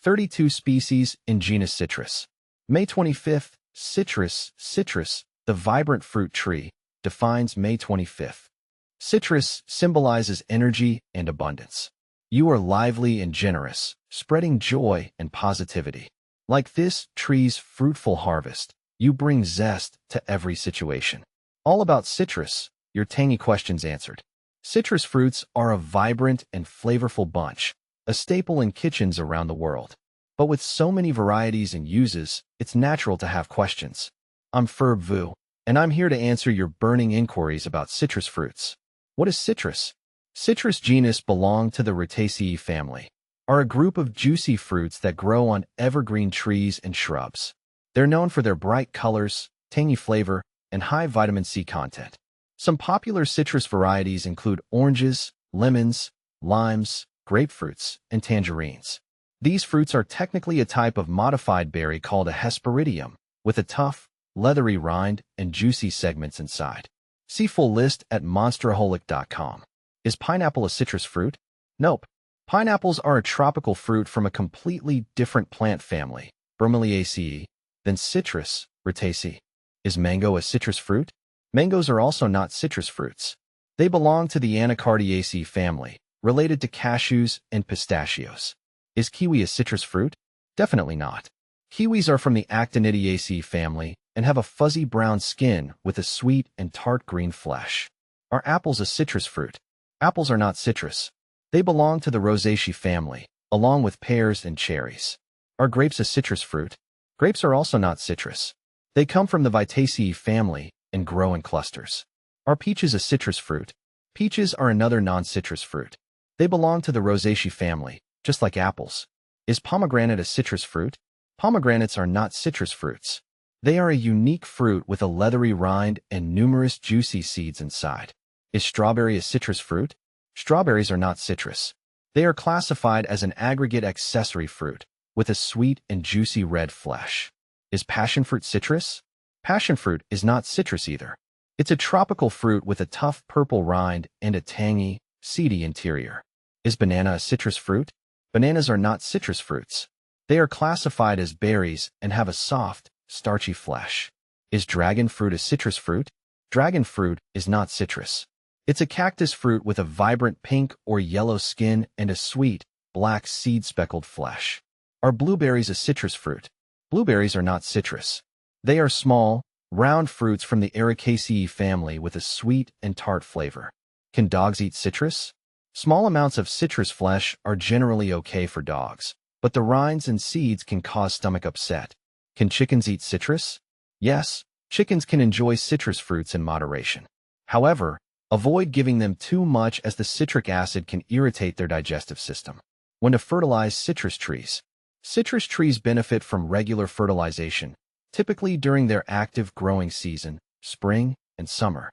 32 species in genus Citrus. May 25th, Citrus, the vibrant fruit tree, defines May 25th. Citrus symbolizes energy and abundance. You are lively and generous, spreading joy and positivity. Like this tree's fruitful harvest, you bring zest to every situation. All about citrus, your tangy questions answered. Citrus fruits are a vibrant and flavorful bunch, a staple in kitchens around the world. But with so many varieties and uses, it's natural to have questions. I'm Ferb Vu, and I'm here to answer your burning inquiries about citrus fruits. What is citrus? Citrus genus belong to the Rutaceae family, are a group of juicy fruits that grow on evergreen trees and shrubs. They're known for their bright colors, tangy flavor, and high vitamin C content. Some popular citrus varieties include oranges, lemons, limes, grapefruits, and tangerines. These fruits are technically a type of modified berry called a Hesperidium, with a tough, leathery rind and juicy segments inside. See full list at monsteraholic.com. Is pineapple a citrus fruit? Nope. Pineapples are a tropical fruit from a completely different plant family, Bromeliaceae, than citrus, Rutaceae. Is mango a citrus fruit? Mangoes are also not citrus fruits. They belong to the Anacardiaceae family, related to cashews and pistachios. Is kiwi a citrus fruit? Definitely not. Kiwis are from the Actinidiaceae family and have a fuzzy brown skin with a sweet and tart green flesh. Are apples a citrus fruit? Apples are not citrus. They belong to the Rosaceae family, along with pears and cherries. Are grapes a citrus fruit? Grapes are also not citrus. They come from the Vitaceae family and grow in clusters. Are peaches a citrus fruit? Peaches are another non-citrus fruit. They belong to the Rosaceae family, just like apples. Is pomegranate a citrus fruit? Pomegranates are not citrus fruits. They are a unique fruit with a leathery rind and numerous juicy seeds inside. Is strawberry a citrus fruit? Strawberries are not citrus. They are classified as an aggregate accessory fruit, with a sweet and juicy red flesh. Is passion fruit citrus? Passion fruit is not citrus either. It's a tropical fruit with a tough purple rind and a tangy, seedy interior. Is banana a citrus fruit? Bananas are not citrus fruits. They are classified as berries and have a soft, starchy flesh. Is dragon fruit a citrus fruit? Dragon fruit is not citrus. It's a cactus fruit with a vibrant pink or yellow skin and a sweet, black seed-speckled flesh. Are blueberries a citrus fruit? Blueberries are not citrus. They are small, round fruits from the Ericaceae family with a sweet and tart flavor. Can dogs eat citrus? Small amounts of citrus flesh are generally okay for dogs, but the rinds and seeds can cause stomach upset. Can chickens eat citrus? Yes, chickens can enjoy citrus fruits in moderation. However, avoid giving them too much as the citric acid can irritate their digestive system. When to fertilize citrus trees. Citrus trees benefit from regular fertilization, typically during their active growing season, spring and summer.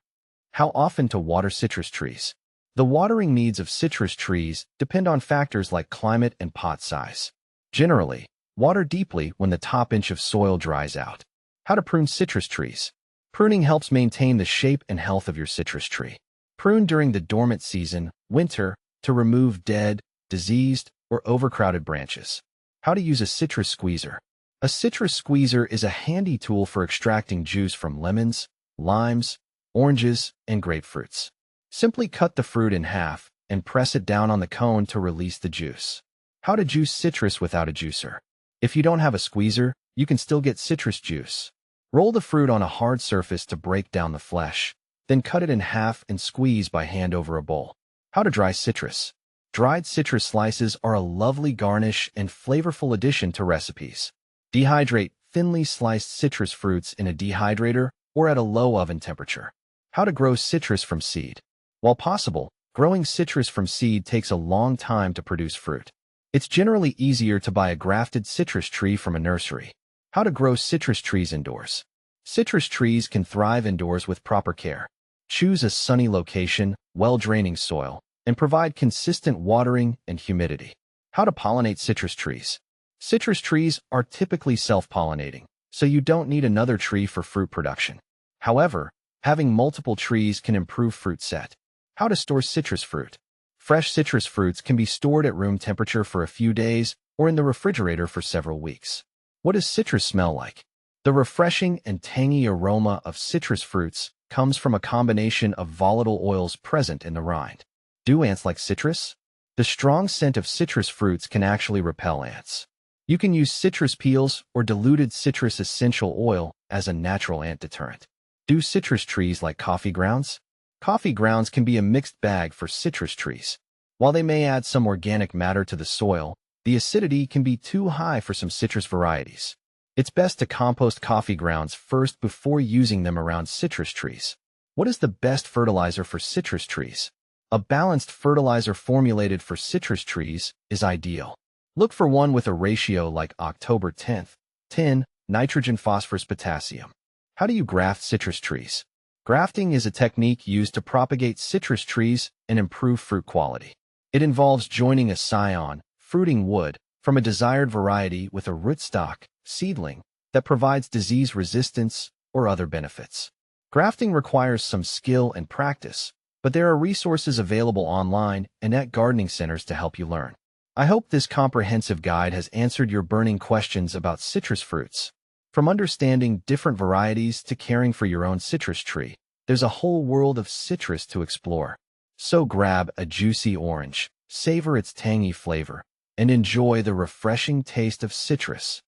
How often to water citrus trees? The watering needs of citrus trees depend on factors like climate and pot size. Generally, water deeply when the top inch of soil dries out. How to prune citrus trees? Pruning helps maintain the shape and health of your citrus tree. Prune during the dormant season, winter, to remove dead, diseased, or overcrowded branches. How to use a citrus squeezer? A citrus squeezer is a handy tool for extracting juice from lemons, limes, oranges, and grapefruits. Simply cut the fruit in half and press it down on the cone to release the juice. How to juice citrus without a juicer? If you don't have a squeezer, you can still get citrus juice. Roll the fruit on a hard surface to break down the flesh, then cut it in half and squeeze by hand over a bowl. How to dry citrus? Dried citrus slices are a lovely garnish and flavorful addition to recipes. Dehydrate thinly sliced citrus fruits in a dehydrator or at a low oven temperature. How to grow citrus from seed? While possible, growing citrus from seed takes a long time to produce fruit. It's generally easier to buy a grafted citrus tree from a nursery. How to grow citrus trees indoors? Citrus trees can thrive indoors with proper care. Choose a sunny location, well-draining soil, and provide consistent watering and humidity. How to pollinate citrus trees? Citrus trees are typically self-pollinating, so you don't need another tree for fruit production. However, having multiple trees can improve fruit set. How to store citrus fruit? Fresh citrus fruits can be stored at room temperature for a few days or in the refrigerator for several weeks. What does citrus smell like? The refreshing and tangy aroma of citrus fruits comes from a combination of volatile oils present in the rind. Do ants like citrus? The strong scent of citrus fruits can actually repel ants. You can use citrus peels or diluted citrus essential oil as a natural ant deterrent. Do citrus trees like coffee grounds? Coffee grounds can be a mixed bag for citrus trees. While they may add some organic matter to the soil, the acidity can be too high for some citrus varieties. It's best to compost coffee grounds first before using them around citrus trees. What is the best fertilizer for citrus trees? A balanced fertilizer formulated for citrus trees is ideal. Look for one with a ratio like October 10th, 10, nitrogen, phosphorus, potassium. How do you graft citrus trees? Grafting is a technique used to propagate citrus trees and improve fruit quality. It involves joining a scion, fruiting wood, from a desired variety with a rootstock, seedling, that provides disease resistance or other benefits. Grafting requires some skill and practice, but there are resources available online and at gardening centers to help you learn. I hope this comprehensive guide has answered your burning questions about citrus fruits. From understanding different varieties to caring for your own citrus tree, there's a whole world of citrus to explore. So grab a juicy orange, savor its tangy flavor, and enjoy the refreshing taste of citrus.